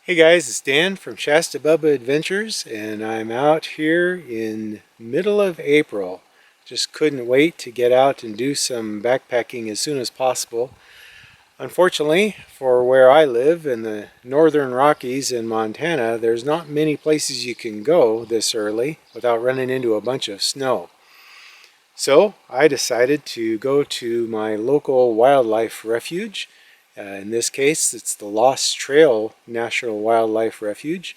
Hey guys, it's Dan from ShastaBubba Adventures, and I'm out here in middle of April. Just couldn't wait to get out and do some backpacking as soon as possible. Unfortunately, for where I live in the northern Rockies in Montana, there's not many places you can go this early without running into a bunch of snow. So I decided to go to my local wildlife refuge. In this case, it's the Lost Trail National Wildlife Refuge,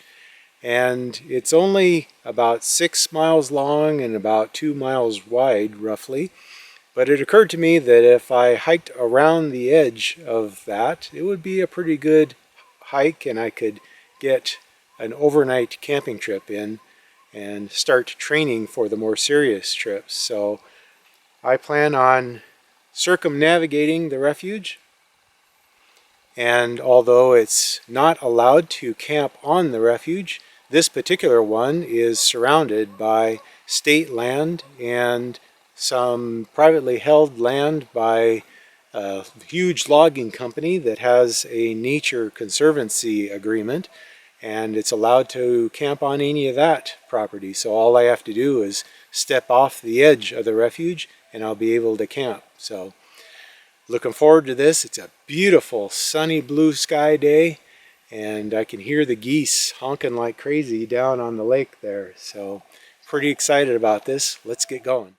and it's only about 6 miles long and about 2 miles wide, roughly. But it occurred to me that if I hiked around the edge of that, it would be a pretty good hike, and I could get an overnight camping trip in and start training for the more serious trips. So I plan on circumnavigating the refuge. And although it's not allowed to camp on the refuge, this particular one is surrounded by state land and some privately held land by a huge logging company that has a nature conservancy agreement, and it's allowed to camp on any of that property. So all I have to do is step off the edge of the refuge and I'll be able to camp. So looking forward to this. It's a beautiful sunny blue sky day, and I can hear the geese honking like crazy down on the lake there. So pretty excited about this. Let's get going.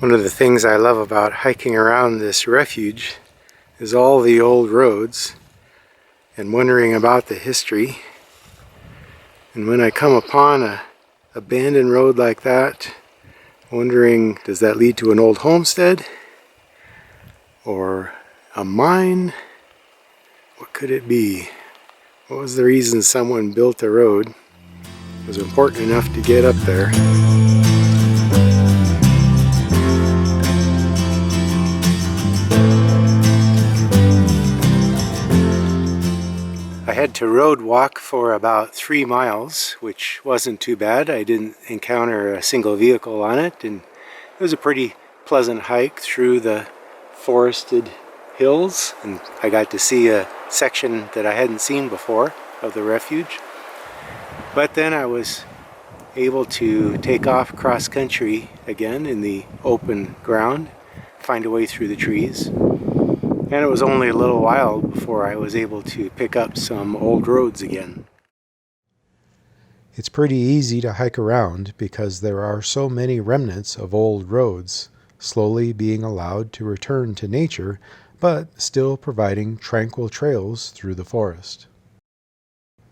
One of the things I love about hiking around this refuge is all the old roads and wondering about the history. And when I come upon a abandoned road like that, wondering, does that lead to an old homestead or a mine? What could it be? What was the reason someone built a road? It was important enough to get up there. I had to road walk for about 3 miles, which wasn't too bad. I didn't encounter a single vehicle on it, and it was a pretty pleasant hike through the forested hills, and I got to see a section that I hadn't seen before of the refuge. But then I was able to take off cross country again in the open ground, find a way through the trees. And it was only a little while before I was able to pick up some old roads again. It's pretty easy to hike around because there are so many remnants of old roads, slowly being allowed to return to nature, but still providing tranquil trails through the forest.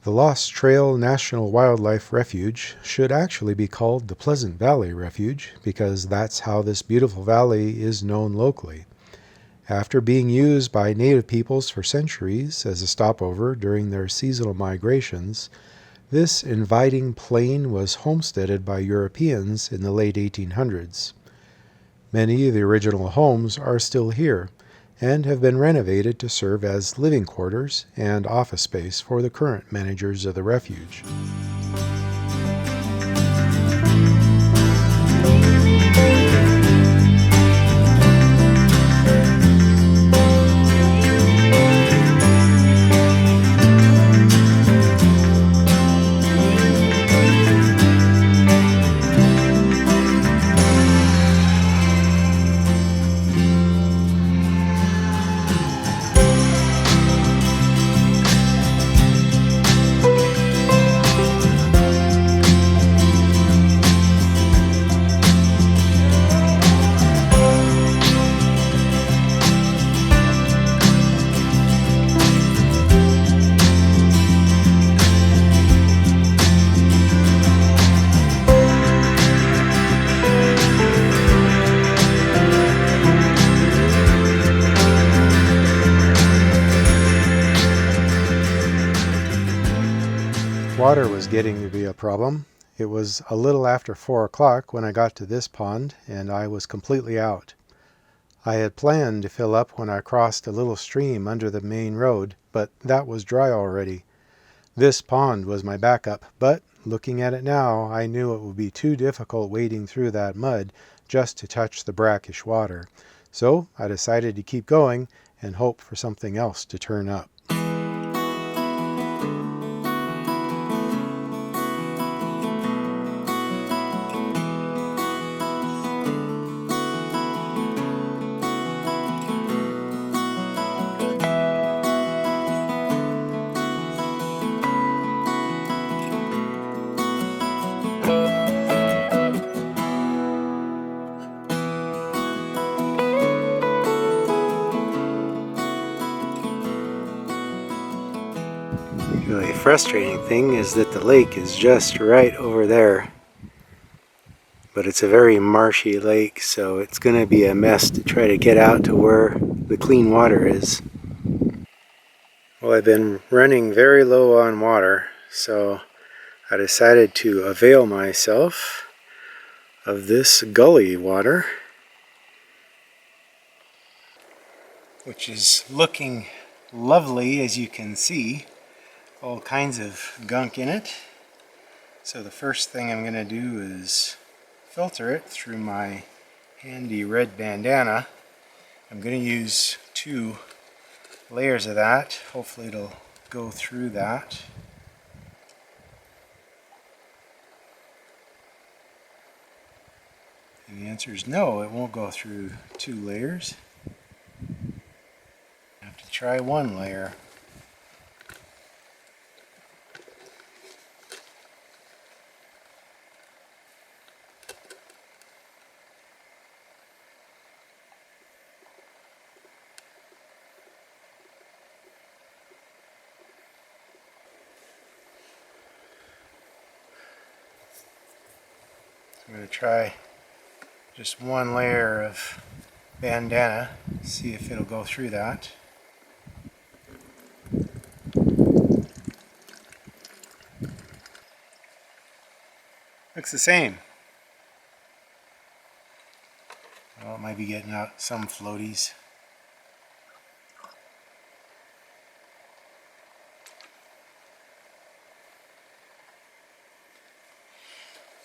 The Lost Trail National Wildlife Refuge should actually be called the Pleasant Valley Refuge because that's how this beautiful valley is known locally. After being used by native peoples for centuries as a stopover during their seasonal migrations, this inviting plain was homesteaded by Europeans in the late 1800s. Many of the original homes are still here and have been renovated to serve as living quarters and office space for the current managers of the refuge. water was getting to be a problem. It was a little after 4 o'clock when I got to this pond, and I was completely out. I had planned to fill up when I crossed a little stream under the main road, but that was dry already. This pond was my backup, but looking at it now, I knew it would be too difficult wading through that mud just to touch the brackish water. So I decided to keep going and hope for something else to turn up. The really frustrating thing is that the lake is just right over there. But it's a very marshy lake, so it's going to be a mess to try to get out to where the clean water is. Well, I've been running very low on water, so I decided to avail myself of this gully water, which is looking lovely, as you can see. All kinds of gunk in it. So the first thing I'm going to do is filter it through my handy red bandana. I'm going to use 2 layers of that. Hopefully it'll go through that. And the answer is no, it won't go through 2 layers. I have to try 1 layer. I'm going to try just 1 layer of bandana, see if it'll go through that. Looks the same. Well, it might be getting out some floaties.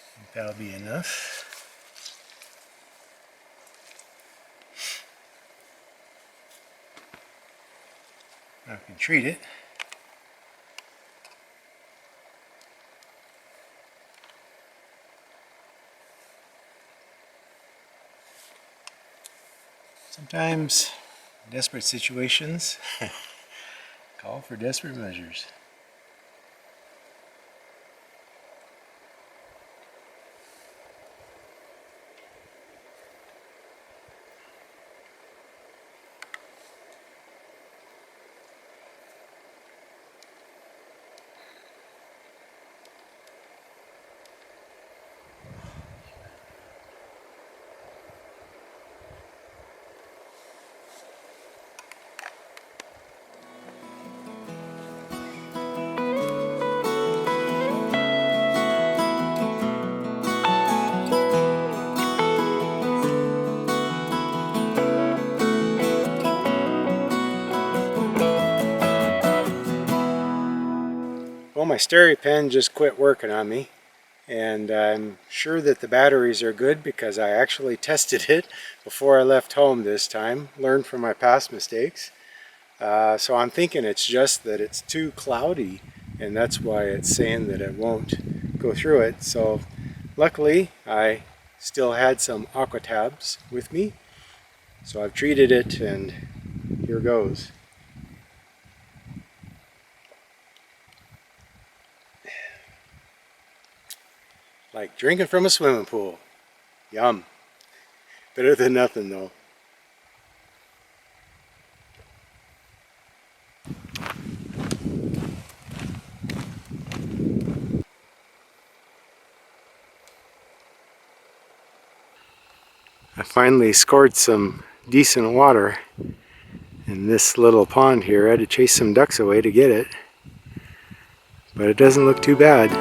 I think that'll be enough. Now I can treat it. Sometimes desperate situations call for desperate measures. Well, my stereo pen just quit working on me, and I'm sure that the batteries are good because I actually tested it before I left home this time, learned from my past mistakes. So I'm thinking it's just that it's too cloudy, and that's why it's saying that it won't go through it. So luckily I still had some aqua tabs with me, so I've treated it, and here goes. Like drinking from a swimming pool. Yum. Better than nothing though. I finally scored some decent water in this little pond here. I had to chase some ducks away to get it. but it doesn't look too bad.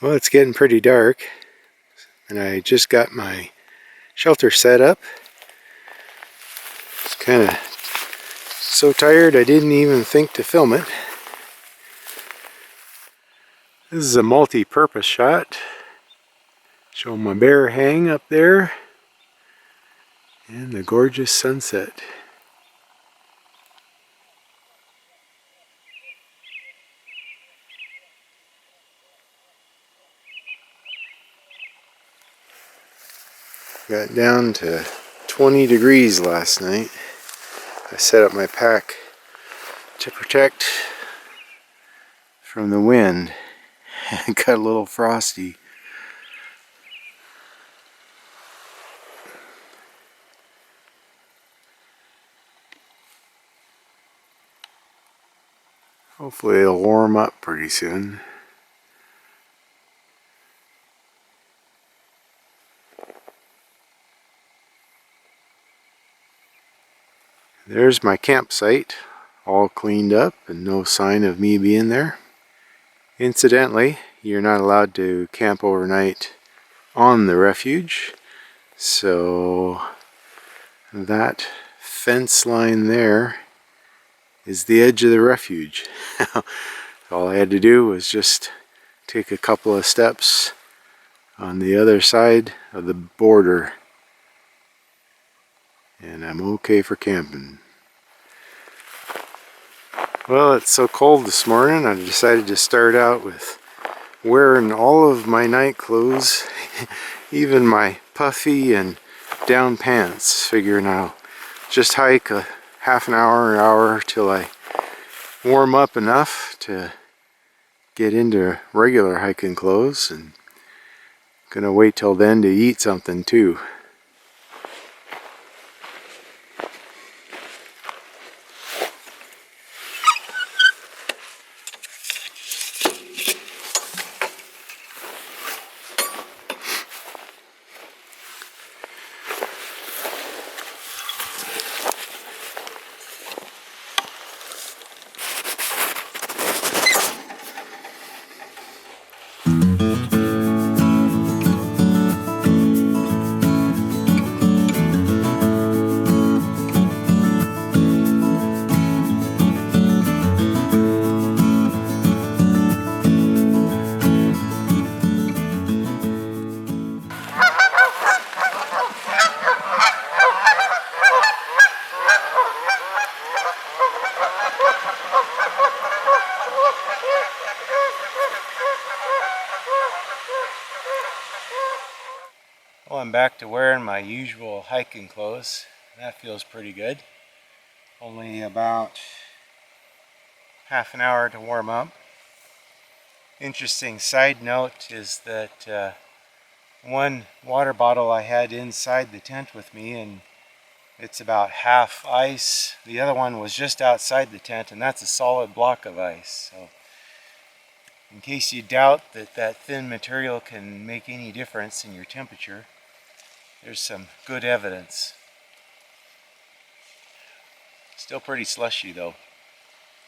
Well, it's getting pretty dark, and I just got my shelter set up. It's kind of so tired I didn't even think to film it. This is a multi-purpose shot. Show my bear hang up there and the gorgeous sunset. Got down to 20 degrees last night. I set up my pack to protect from the wind. It got a little frosty. Hopefully it'll warm up pretty soon. There's my campsite, all cleaned up and no sign of me being there. Incidentally, you're not allowed to camp overnight on the refuge, so that fence line there is the edge of the refuge. All I had to do was just take a couple of steps on the other side of the border, and I'm okay for camping. Well, it's so cold this morning, I decided to start out with wearing all of my night clothes, even my puffy and down pants, figuring I'll just hike a half an hour till I warm up enough to get into regular hiking clothes, and gonna wait till then to eat something too. back to wearing my usual hiking clothes. That feels pretty good. Only about half an hour to warm up. Interesting side note is that one water bottle I had inside the tent with me, and it's about half ice. The other one was just outside the tent, and that's a solid block of ice. So in case you doubt that that thin material can make any difference in your temperature, there's some good evidence. Still pretty slushy though.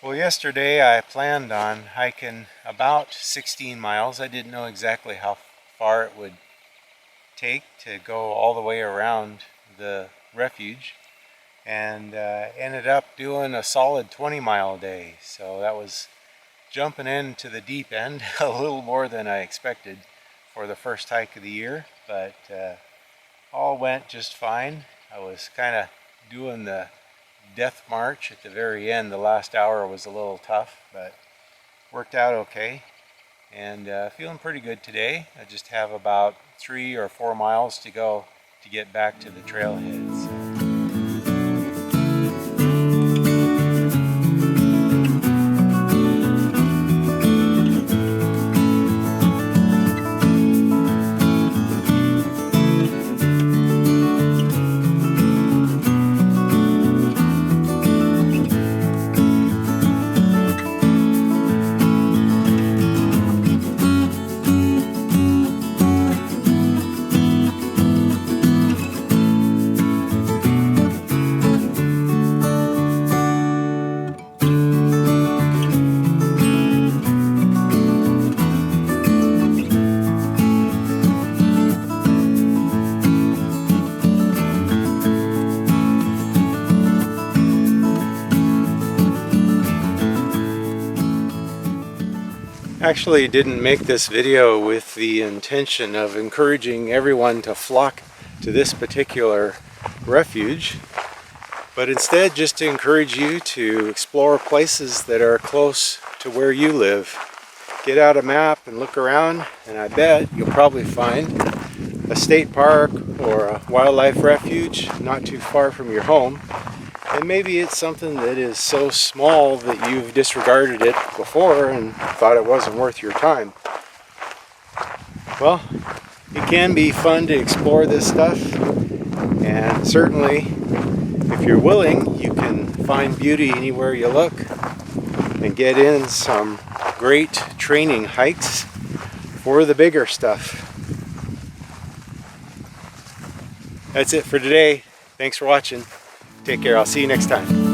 Well, yesterday I planned on hiking about 16 miles. I didn't know exactly how far it would take to go all the way around the refuge, and ended up doing a solid 20-mile day. So that was jumping into the deep end a little more than I expected for the first hike of the year, but all went just fine. I was kind of doing the death march at the very end. The last hour was a little tough, but worked out okay, and feeling pretty good today. I just have about 3 or 4 miles to go to get back to the trailhead. So. Actually didn't make this video with the intention of encouraging everyone to flock to this particular refuge, but instead just to encourage you to explore places that are close to where you live. Get out a map and look around, and I bet you'll probably find a state park or a wildlife refuge not too far from your home. And maybe it's something that is so small that you've disregarded it before and thought it wasn't worth your time. Well, it can be fun to explore this stuff, and certainly if you're willing, you can find beauty anywhere you look and get in some great training hikes for the bigger stuff. That's it for today. Thanks for watching. Take care. I'll see you next time.